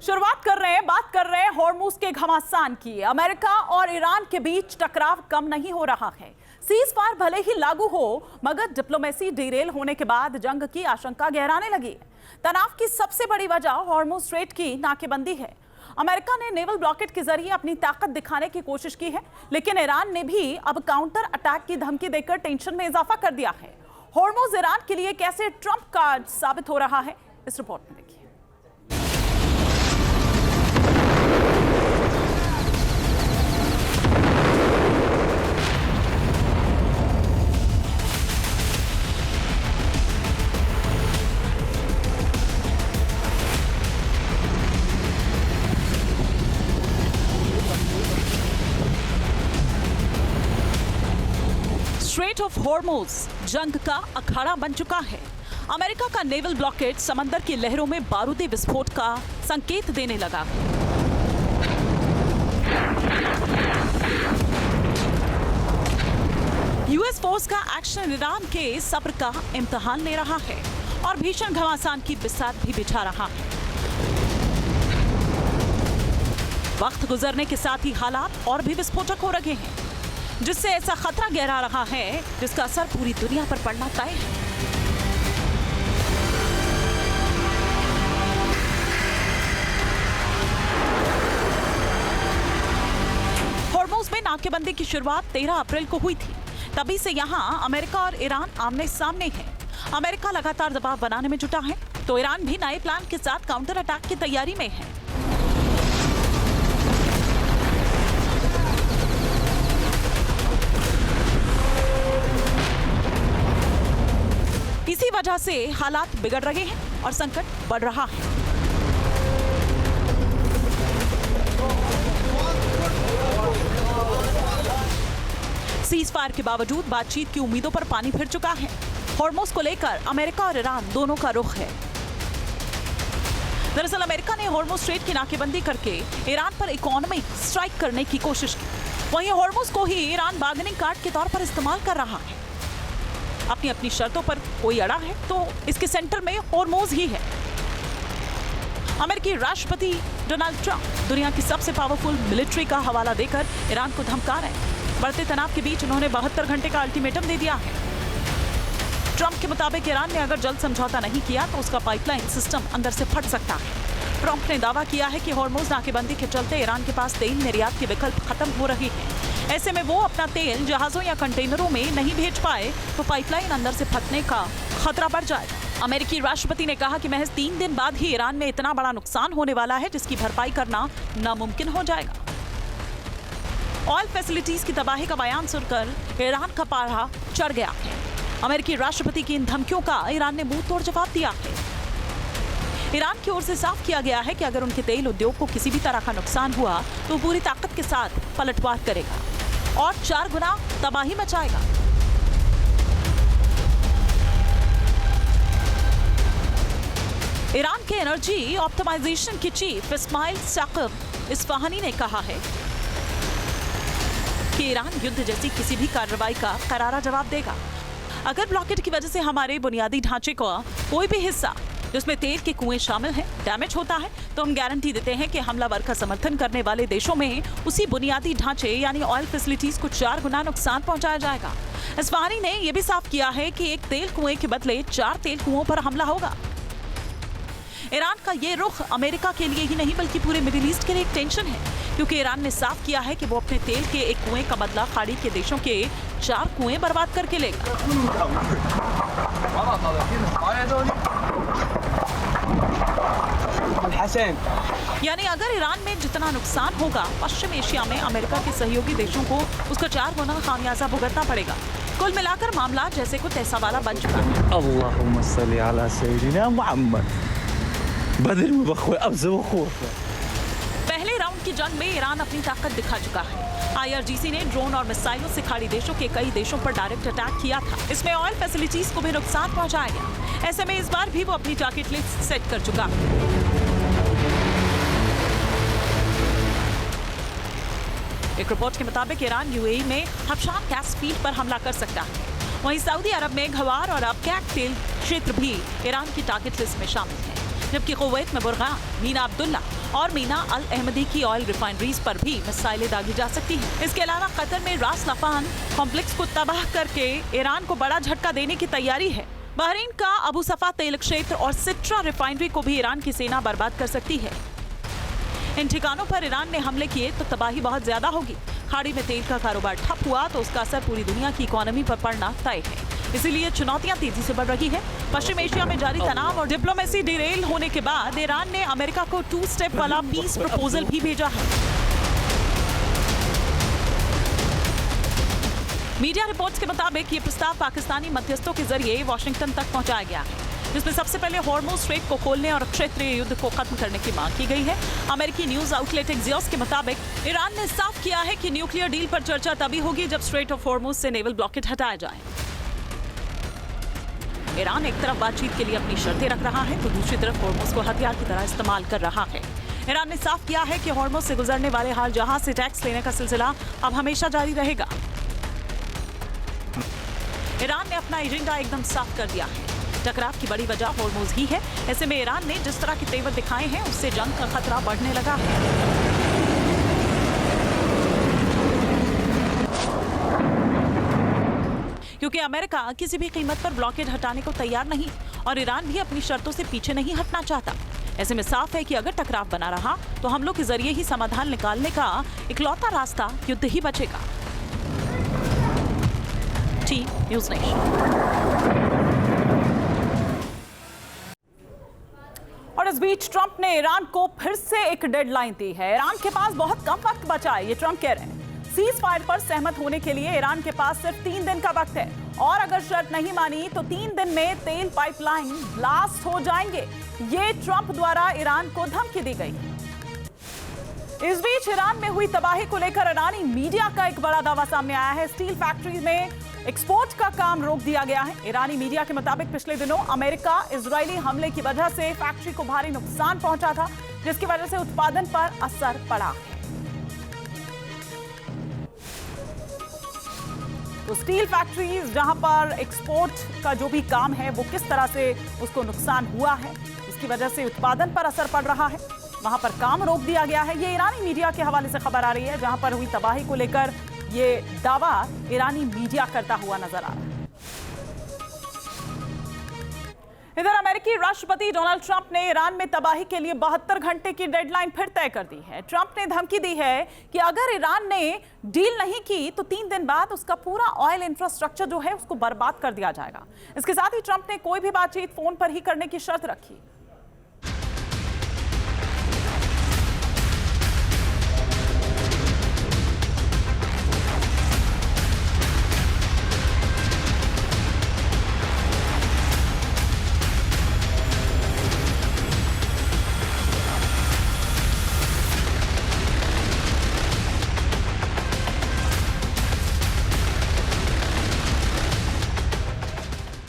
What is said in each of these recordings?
शुरुआत बात कर रहे हैं हॉर्मुज के घमासान की। अमेरिका और ईरान के बीच टकराव कम नहीं हो रहा है। सीज फायर भले ही लागू हो, मगर डिप्लोमेसी डिरेल होने के बाद जंग की आशंका गहराने लगी है। तनाव की सबसे बड़ी वजह हॉर्मुज स्ट्रेट की नाकेबंदी है। अमेरिका ने नेवल ब्लॉकेट के जरिए अपनी ताकत दिखाने की कोशिश की है, लेकिन ईरान ने भी अब काउंटर अटैक की धमकी देकर टेंशन में इजाफा कर दिया है। हॉर्मुज ईरान के लिए कैसे ट्रंप कार्ड साबित हो रहा है, इस रिपोर्ट में देखिए। स्ट्रेट ऑफ हॉर्मुज जंग का अखाड़ा बन चुका है। अमेरिका का नेवल ब्लॉकेट समंदर की लहरों में बारूदी विस्फोट का संकेत देने लगा। यूएस फोर्स का एक्शन ईरान के सब्र का इम्तिहान ले रहा है और भीषण घमासान की बिसात भी बिछा रहा है। वक्त गुजरने के साथ ही हालात और भी विस्फोटक हो रहे हैं, जिससे ऐसा खतरा गहरा रहा है जिसका असर पूरी दुनिया पर पड़ना तय है। हॉर्मुज में नाकेबंदी की शुरुआत 13 अप्रैल को हुई थी। तभी से यहां अमेरिका और ईरान आमने सामने हैं। अमेरिका लगातार दबाव बनाने में जुटा है, तो ईरान भी नए प्लान के साथ काउंटर अटैक की तैयारी में है। इसी वजह से हालात बिगड़ रहे हैं और संकट बढ़ रहा है। सीज फायर के बावजूद बातचीत की उम्मीदों पर पानी फिर चुका है। हॉर्मुज को लेकर अमेरिका और ईरान दोनों का रुख है। दरअसल अमेरिका ने हॉर्मुज स्ट्रेट की नाकेबंदी करके ईरान पर इकोनॉमिक स्ट्राइक करने की कोशिश की। वहीं हॉर्मुज को ही ईरान बार्गेनिंग कार्ड के तौर पर इस्तेमाल कर रहा है। अपनी अपनी शर्तों पर कोई अड़ा है तो इसके सेंटर में हॉर्मुज ही है। अमेरिकी राष्ट्रपति डोनाल्ड ट्रंप दुनिया की सबसे पावरफुल मिलिट्री का हवाला देकर ईरान को धमका रहे हैं। बढ़ते तनाव के बीच उन्होंने 72 घंटे का अल्टीमेटम दे दिया है। ट्रंप के मुताबिक ईरान ने अगर जल्द समझौता नहीं किया तो उसका पाइपलाइन सिस्टम अंदर से फट सकता है। ट्रंप ने दावा किया है कि हॉर्मुज नाकेबंदी के चलते ईरान के पास तेल निर्यात के विकल्प खत्म हो रहे हैं। ऐसे में वो अपना तेल जहाजों या कंटेनरों में नहीं भेज पाए तो पाइपलाइन अंदर से फटने का खतरा बढ़ जाएगा। अमेरिकी राष्ट्रपति ने कहा कि महज 3 दिन बाद ही ईरान में इतना बड़ा नुकसान होने वाला है जिसकी भरपाई करना नामुमकिन हो जाएगा। ऑयल फैसिलिटीज की तबाही का बयान सुनकर ईरान का पारा चढ़ गया है। अमेरिकी राष्ट्रपति की इन धमकियों का ईरान ने मुंह तोड़ जवाब दिया है। ईरान की ओर से साफ किया गया है कि अगर उनके तेल उद्योग को किसी भी तरह का नुकसान हुआ तो पूरी ताकत के साथ पलटवार करेगा और 4 गुना तबाही मचाएगा। ईरान के एनर्जी ऑप्टिमाइजेशन के चीफ इस्माइल साकिब इस्फहानी ने कहा है कि ईरान युद्ध जैसी किसी भी कार्रवाई का करारा जवाब देगा। अगर ब्लॉकेट की वजह से हमारे बुनियादी ढांचे का कोई भी हिस्सा जिसमें तेल के कुएं शामिल हैं डैमेज होता है तो हम गारंटी देते हैं कि हमलावर का समर्थन करने वाले देशों में उसी बुनियादी ढांचे यानी ऑयल फैसिलिटीज को 4 गुना नुकसान पहुंचाया जाएगा। इस्फहानी ने यह भी साफ किया है कि एक तेल कुएं के बदले 4 तेल कुओं पर हमला होगा। ईरान का ये रुख अमेरिका के लिए ही नहीं बल्कि पूरे मिडिल ईस्ट के लिए एक टेंशन है, क्योंकि ईरान ने साफ किया है कि वो अपने तेल के एक कुएं का बदला खाड़ी के देशों के 4 कुएं बर्बाद करके लेगा। यानी अगर ईरान में जितना नुकसान होगा पश्चिम एशिया में अमेरिका के सहयोगी देशों को उसका 4 गुना खामियाजा भुगतना पड़ेगा। कुल मिलाकर मामला जैसे को तैसा वाला बन चुका है। अल्लाहुम्मा सल्ली अला सय्यिदिना मुहम्मद। पहले राउंड की जंग में ईरान अपनी ताकत दिखा चुका है। IRGC ने ड्रोन और मिसाइलों से खाड़ी देशों के कई देशों पर डायरेक्ट अटैक किया था। इसमें ऑयल फैसिलिटीज को भी नुकसान पहुंचाया गया। ऐसे में इस बार भी वो अपनी टारगेट लिस्ट सेट कर चुका है। एक रिपोर्ट के मुताबिक ईरान UAE में हफ्शान गैस फील्ड पर हमला कर सकता है। वहीं सऊदी अरब में घवार और अबकैक तेल क्षेत्र भी ईरान की टारगेट लिस्ट में शामिल है। जबकि कुवैत में बुरगान, मीना अब्दुल्ला और मीना अल अहमदी की ऑयल रिफाइनरीज पर भी मिसाइलें दागी जा सकती हैं। इसके अलावा कतर में रास लाफान कॉम्प्लेक्स को तबाह करके ईरान को बड़ा झटका देने की तैयारी है। बहरीन का अबू सफा तेल क्षेत्र और सिट्रा रिफाइनरी को भी ईरान की सेना बर्बाद कर सकती है। इन ठिकानों पर ईरान ने हमले किए तो तबाही बहुत ज्यादा होगी। खाड़ी में तेल का कारोबार ठप हुआ तो उसका असर पूरी दुनिया की इकोनॉमी पर पड़ना तय है। इसीलिए चुनौतियां तेजी से बढ़ रही है। पश्चिम एशिया में जारी तनाव और डिप्लोमेसी डिरेल होने के बाद ईरान ने अमेरिका को 2 स्टेप वाला पीस प्रपोजल भी भेजा है। मीडिया रिपोर्ट्स के मुताबिक ये प्रस्ताव पाकिस्तानी मध्यस्थों के जरिए वाशिंगटन तक पहुंचाया गया है, जिसमें सबसे पहले हॉर्मुज़ स्ट्रेट को खोलने और क्षेत्रीय युद्ध को खत्म करने की मांग की गई है। अमेरिकी न्यूज आउटलेट एक्सियोस के मुताबिक ईरान ने साफ किया है कि न्यूक्लियर डील पर चर्चा तभी होगी जब स्ट्रेट ऑफ हॉर्मुज़ से नेवल ब्लॉकेड हटाया जाए। ईरान एक तरफ बातचीत के लिए अपनी शर्तें रख रहा है तो दूसरी तरफ हॉर्मुज़ को हथियार की तरह इस्तेमाल कर रहा है। ईरान ने साफ किया है कि हॉर्मुज़ से गुजरने वाले हर जहाज से टैक्स लेने का सिलसिला अब हमेशा जारी रहेगा। ईरान ने अपना एजेंडा एकदम साफ कर दिया है। टकराव की बड़ी वजह हॉर्मुज़ ही है। ऐसे में ईरान ने जिस तरह के तेवर दिखाए हैं उससे जंग का खतरा बढ़ने लगा है। क्योंकि अमेरिका किसी भी कीमत पर ब्लॉकेड हटाने को तैयार नहीं और ईरान भी अपनी शर्तों से पीछे नहीं हटना चाहता। ऐसे में साफ है कि अगर टकराव बना रहा तो हमलों के जरिए ही समाधान निकालने का इकलौता रास्ता युद्ध ही बचेगा। News nation. और इस बीच ट्रंप ने ईरान को फिर से एक डेडलाइन दी है। ईरान के पास बहुत कम वक्त बचा है, ये ट्रंप कह रहे हैं। सीज फायर पर सहमत होने के लिए ईरान के पास सिर्फ 3 दिन का वक्त है और अगर शर्त नहीं मानी तो 3 दिन में तेल पाइपलाइन ब्लास्ट हो जाएंगे। ये ट्रंप द्वारा ईरान को धमकी दी गई। इस बीच ईरान में हुई तबाही को लेकर ईरानी मीडिया का एक बड़ा दावा सामने आया है। स्टील फैक्ट्री में एक्सपोर्ट का काम रोक दिया गया है। ईरानी मीडिया के मुताबिक पिछले दिनों अमेरिका इजरायली हमले की वजह से फैक्ट्री को भारी नुकसान पहुंचा था, जिसकी वजह से उत्पादन पर असर पड़ा है। तो स्टील फैक्ट्रीज जहां पर एक्सपोर्ट का जो भी काम है वो किस तरह से उसको नुकसान हुआ है, इसकी वजह से उत्पादन पर असर पड़ रहा है, वहां पर काम रोक दिया गया है। ये ईरानी मीडिया के हवाले से खबर आ रही है, जहां पर हुई तबाही को लेकर ये दावा ईरानी मीडिया करता हुआ नजर आ रहा है। इधर अमेरिकी राष्ट्रपति डोनाल्ड ट्रंप ने ईरान में तबाही के लिए 72 घंटे की डेडलाइन फिर तय कर दी है। ट्रंप ने धमकी दी है कि अगर ईरान ने डील नहीं की तो 3 दिन बाद उसका पूरा ऑयल इंफ्रास्ट्रक्चर जो है उसको बर्बाद कर दिया जाएगा। इसके साथ ही ट्रंप ने कोई भी बातचीत फोन पर ही करने की शर्त रखी।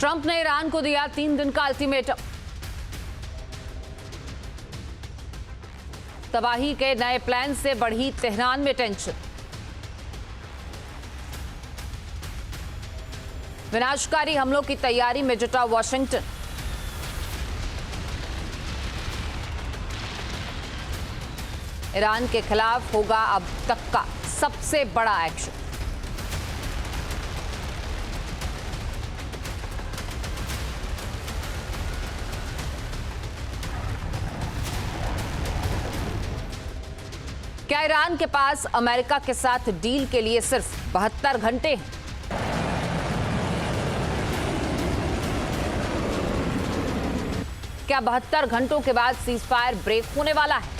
ट्रंप ने ईरान को दिया 3 दिन का अल्टीमेटम। तबाही के नए प्लान से बढ़ी तेहरान में टेंशन। विनाशकारी हमलों की तैयारी में जुटा वॉशिंगटन। ईरान के खिलाफ होगा अब तक का सबसे बड़ा एक्शन। क्या ईरान के पास अमेरिका के साथ डील के लिए सिर्फ 72 घंटे हैं? क्या 72 घंटों के बाद सीज फायर ब्रेक होने वाला है?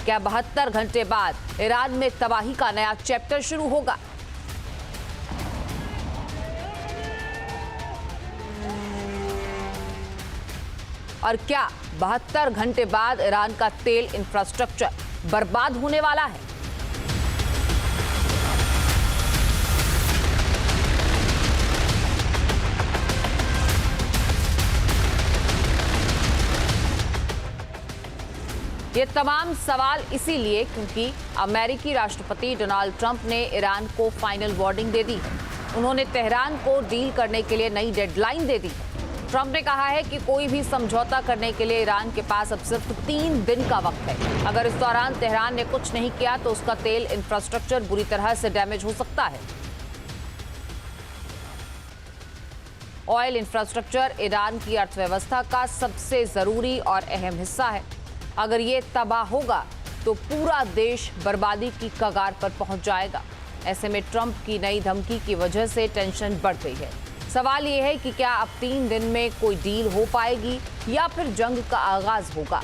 क्या 72 घंटे बाद ईरान में तबाही का नया चैप्टर शुरू होगा? और क्या 72 घंटे बाद ईरान का तेल इंफ्रास्ट्रक्चर बर्बाद होने वाला है? ये तमाम सवाल इसीलिए क्योंकि अमेरिकी राष्ट्रपति डोनाल्ड ट्रंप ने ईरान को फाइनल वार्निंग दे दी है। उन्होंने तेहरान को डील करने के लिए नई डेडलाइन दे दी है। ट्रंप ने कहा है कि कोई भी समझौता करने के लिए ईरान के पास अब सिर्फ 3 दिन का वक्त है। अगर इस दौरान तेहरान ने कुछ नहीं किया तो उसका तेल इंफ्रास्ट्रक्चर बुरी तरह से डैमेज हो सकता है। ऑयल इंफ्रास्ट्रक्चर ईरान की अर्थव्यवस्था का सबसे जरूरी और अहम हिस्सा है। अगर ये तबाह होगा तो पूरा देश बर्बादी की कगार पर पहुंच जाएगा। ऐसे में ट्रंप की नई धमकी की वजह से टेंशन बढ़ गई है। सवाल ये है कि क्या अब 3 दिन में कोई डील हो पाएगी या फिर जंग का आगाज होगा।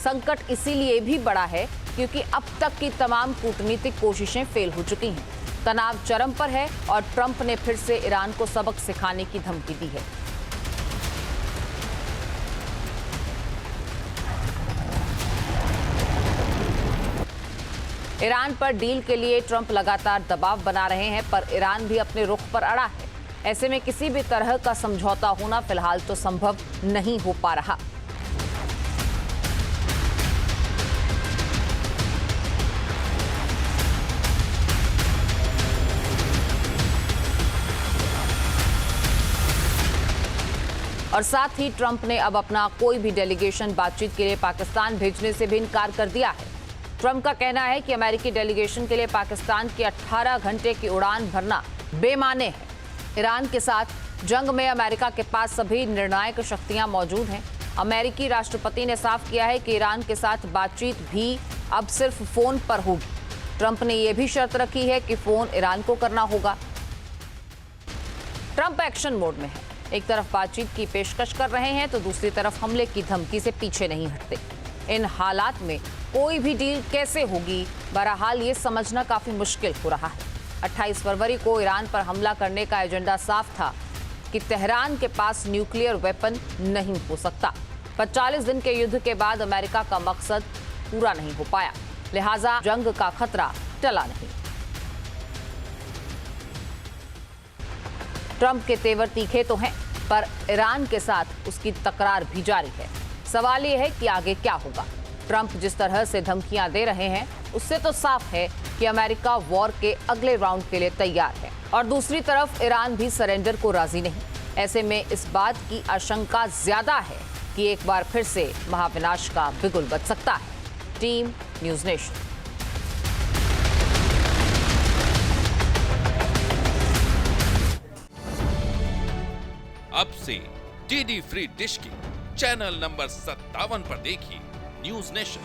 संकट इसीलिए भी बड़ा है क्योंकि अब तक की तमाम कूटनीतिक कोशिशें फेल हो चुकी हैं। तनाव चरम पर है और ट्रंप ने फिर से ईरान को सबक सिखाने की धमकी दी है। ईरान पर डील के लिए ट्रंप लगातार दबाव बना रहे हैं, पर ईरान भी अपने रुख पर अड़ा है। ऐसे में किसी भी तरह का समझौता होना फिलहाल तो संभव नहीं हो पा रहा। और साथ ही ट्रंप ने अब अपना कोई भी डेलीगेशन बातचीत के लिए पाकिस्तान भेजने से भी इनकार कर दिया है। ट्रंप का कहना है कि अमेरिकी डेलीगेशन के लिए पाकिस्तान की 18 घंटे की उड़ान भरना बेमाने है। ईरान के साथ जंग में अमेरिका के पास सभी निर्णायक शक्तियां मौजूद हैं। अमेरिकी राष्ट्रपति ने साफ किया है कि ईरान के साथ बातचीत भी अब सिर्फ फोन पर होगी। ट्रंप ने यह भी शर्त रखी है कि फोन ईरान को करना होगा। ट्रंप एक्शन मोड में है। एक तरफ बातचीत की पेशकश कर रहे हैं तो दूसरी तरफ हमले की धमकी से पीछे नहीं हटते। इन हालात में कोई भी डील कैसे होगी, बहरहाल ये समझना काफी मुश्किल हो रहा है। 28 फरवरी को ईरान पर हमला करने का एजेंडा साफ था कि तेहरान के पास न्यूक्लियर वेपन नहीं हो सकता, पर 40 दिन के युद्ध के बाद अमेरिका का मकसद पूरा नहीं हो पाया, लिहाजा जंग का खतरा टला नहीं। ट्रंप के तेवर तीखे तो हैं, पर ईरान के साथ उसकी तकरार भी जारी है। सवाल यह है कि आगे क्या होगा। ट्रंप जिस तरह से धमकियां दे रहे हैं उससे तो साफ है कि अमेरिका वॉर के अगले राउंड के लिए तैयार है और दूसरी तरफ ईरान भी सरेंडर को राजी नहीं। ऐसे में इस बात की आशंका ज्यादा है कि एक बार फिर से महाविनाश का बिगुल बज सकता है। Team news nation. अब से डीडी फ्री डिश की चैनल नंबर 57 पर देखिए न्यूज़ नेशन।